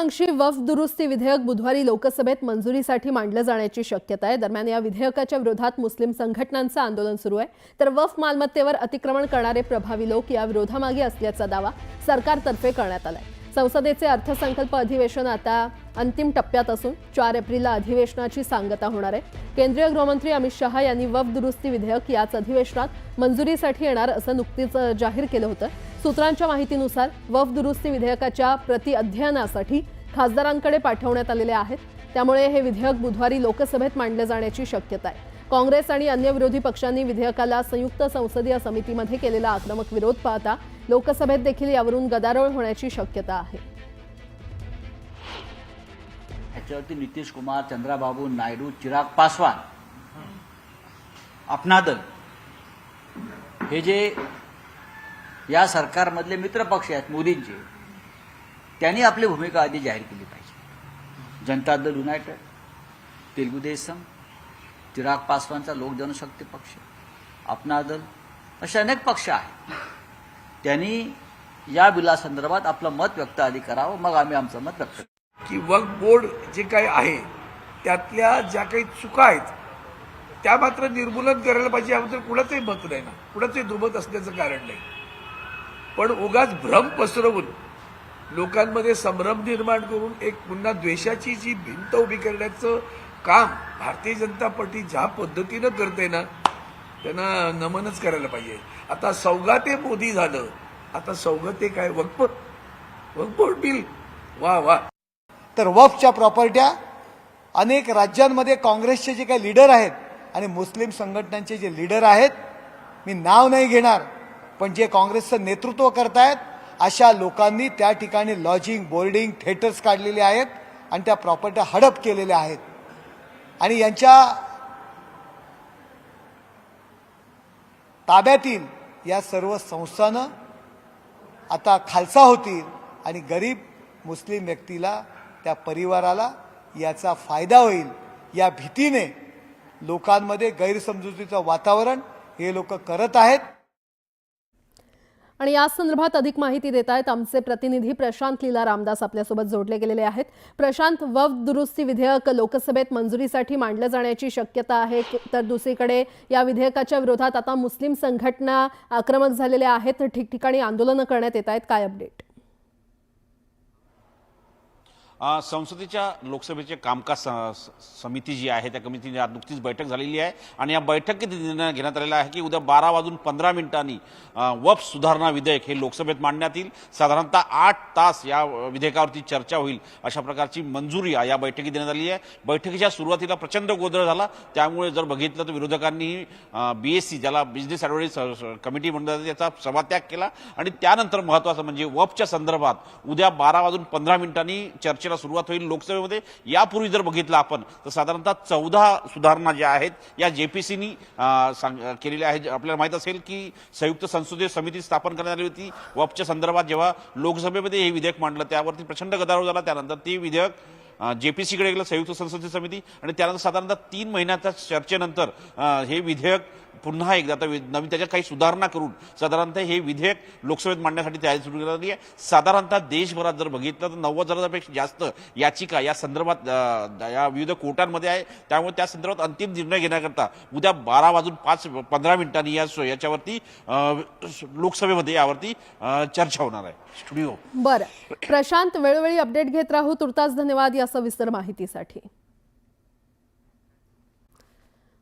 महत्वाकांक्षी वक्फ दुरुस्ती विधेयक बुधवारी लोकसभेत मंजुरीसाठी मांडलं जाण्याची शक्यता आहे। दरम्यान या विधेयकाच्या विरोधात मुस्लिम संघटनांचं आंदोलन सुरू आहे, तर वक्फ मालमत्तेवर अतिक्रमण करणारे प्रभावी लोक या विरोधामागे असल्याचा दावा सरकारतर्फे करण्यात आलाय। संसदेचे अर्थसंकल्प अधिवेशन आता अंतिम टप्प्यात असून 4 एप्रिलला अधिवेशनाची सांगता होणार आहे। केंद्रीय गृहमंत्री अमित शहा यांनी वक्फ दुरुस्ती विधेयक याच अधिवेशनात मंजुरीसाठी येणार असं नुकतीच जाहीर केलं होतं। सूत्रांच्या माहितीनुसार वक्फ दुरुस्ती विधेयकाच्या प्रति अध्ययनासाठी खासदारांकडे पाठवण्यात आलेले आहेत, त्यामुळे हे विधेयक बुधवारी लोकसभेत मांडले जाण्याची शक्यता आहे। काँग्रेस आणि अन्य विरोधी पक्षांनी विधेयकाला संयुक्त संसदीय समितीमध्ये केलेला आक्रमक विरोध पाहता लोकसभेत देखील यावरून गदारोळ होण्याची शक्यता आहे। याच्यावरती नितीश कुमार, चंद्राबाबू नायडू, चिराग पासवान, अपना दल हे जे या सरकारमधले मित्रपक्ष आहेत मोदींचे, त्यांनी आपली भूमिका आधी जाहीर केली पाहिजे। जनता दल युनायटेड, तेलुगू देशम, चिराग पासवानचा लोक जनशक्ती पक्ष, अपना दल असे अनेक पक्ष आहेत। त्यांनी या बिलासंदर्भात आपलं मत व्यक्त आधी करावं, मग आम्ही आमचं मत व्यक्त करू। की वक्फ बोर्ड जे काही आहे त्यातल्या ज्या काही चुका आहेत त्या मात्र निर्मूलन करायला पाहिजे, याबद्दल कुणाचंही मत नाही ना, कुणाचंही दुमत असण्याचं कारण नाही। पण उगाच भ्रम पसरवून लोकांमध्ये संभ्रम निर्माण करून एक पुन्हा द्वेषाची जी भिंत उभी करण्याचं काम भारतीय जनता पार्टी ज्या पद्धतीनं करते ना, त्यांना नमनच करायला पाहिजे। आता सौगाते मोदी झालं, आता सौगाते काय वक्फ बोर्ड बिल, वा वा। तर वक्फच्या प्रॉपर्ट्या अनेक राज्यांमध्ये काँग्रेसचे जे काही लीडर आहेत आणि मुस्लिम संघटनांचे जे लीडर आहेत, मी नाव नाही घेणार, पण जे काँग्रेसचं नेतृत्व करतायत अशा लोकांनी त्या ठिकाणी लॉजिंग, बोर्डिंग, थिएटर्स काढलेले आहेत आणि त्या प्रॉपर्ट्या हडप केलेल्या आहेत। आणि यांच्या ताब्यातील या सर्व संस्थानं आता खालसा होतील आणि गरीब मुस्लिम व्यक्तीला, त्या परिवाराला याचा फायदा होईल या भीतीने लोकांमध्ये गैरसमजुतीचं वातावरण हे लोक करत आहेत। आणि या संदर्भात अधिक माहिती देत आहेत आमचे प्रतिनिधी प्रशांत लीला रामदास आपल्यासोबत जोडले गेलेले आहेत। प्रशांत, वक्फ दुरुस्ती विधेयक लोकसभेत मंजुरीसाठी मांडलं जाण्याची शक्यता आहे, तर दुसरीकडे या विधेयकाच्या विरोधात आता मुस्लिम संघटना आक्रमक झालेल्या आहेत, ठिकठिकाणी आंदोलनं करण्यात येत आहेत, काय अपडेट? संसदेच्या लोकसभेचे कामकाज समिती जी आहे त्या कमिटीने आज नुकतीच बैठक झालेली आहे आणि या बैठकीत निर्णय घेण्यात आलेला आहे की उद्या 12:15 वक्फ सुधारणा विधेयक हे लोकसभेत मांडण्यात येईल। साधारणतः 8 तास या विधेयकावरती चर्चा होईल अशा प्रकारची मंजुरी या बैठकीत देण्यात आली आहे। बैठकीच्या सुरुवातीला प्रचंड गोंधळ झाला, त्यामुळे जर बघितलं तर विरोधकांनी BSC ज्याला बिझनेस ॲडव्हायझरी कमिटी म्हणतात त्याचा सभात्याग केला आणि त्यानंतर महत्त्वाचं म्हणजे वक्फच्या संदर्भात उद्या 12:15 चर्चेला सुरुवात होईल लोकसभेमध्ये। यापूर्वी जर बघितलं आपण तर साधारणतः 14 सुधारणा ज्या आहेत या JPCनी केलेल्या आहेत। आपल्याला माहित असेल की संयुक्त संसदीय समिती स्थापन करण्यात आली होती वक्फच्या संदर्भात। जेव्हा लोकसभेमध्ये हे विधेयक मांडलं त्यावरती प्रचंड गदारोळ झाला, त्यानंतर ते विधेयक JPCकडे गेलं, संयुक्त संसदीय समिती, आणि त्यानंतर साधारणतः 3 महिन्याच्या चर्चेनंतर हे विधेयक पुन्हा एकदा आता नवीन त्याच्यात काही सुधारणा करून साधारणतः हे विधेयक लोकसभेत मांडण्यासाठी तयारी सुरू करण्यात आली आहे। साधारणतः देशभरात जर बघितलं तर 90,000पेक्षा जास्त याचिका या संदर्भात या विविध कोर्टांमध्ये आहे, त्यामुळे त्या संदर्भात अंतिम निर्णय घेण्याकरता उद्या 12:15 याच्यावरती लोकसभेमध्ये यावरती चर्चा होणार आहे। स्टुडिओ बरं प्रशांत, वेळोवेळी अपडेट घेत राहू, तुर्तास धन्यवाद या सविस्तर माहितीसाठी।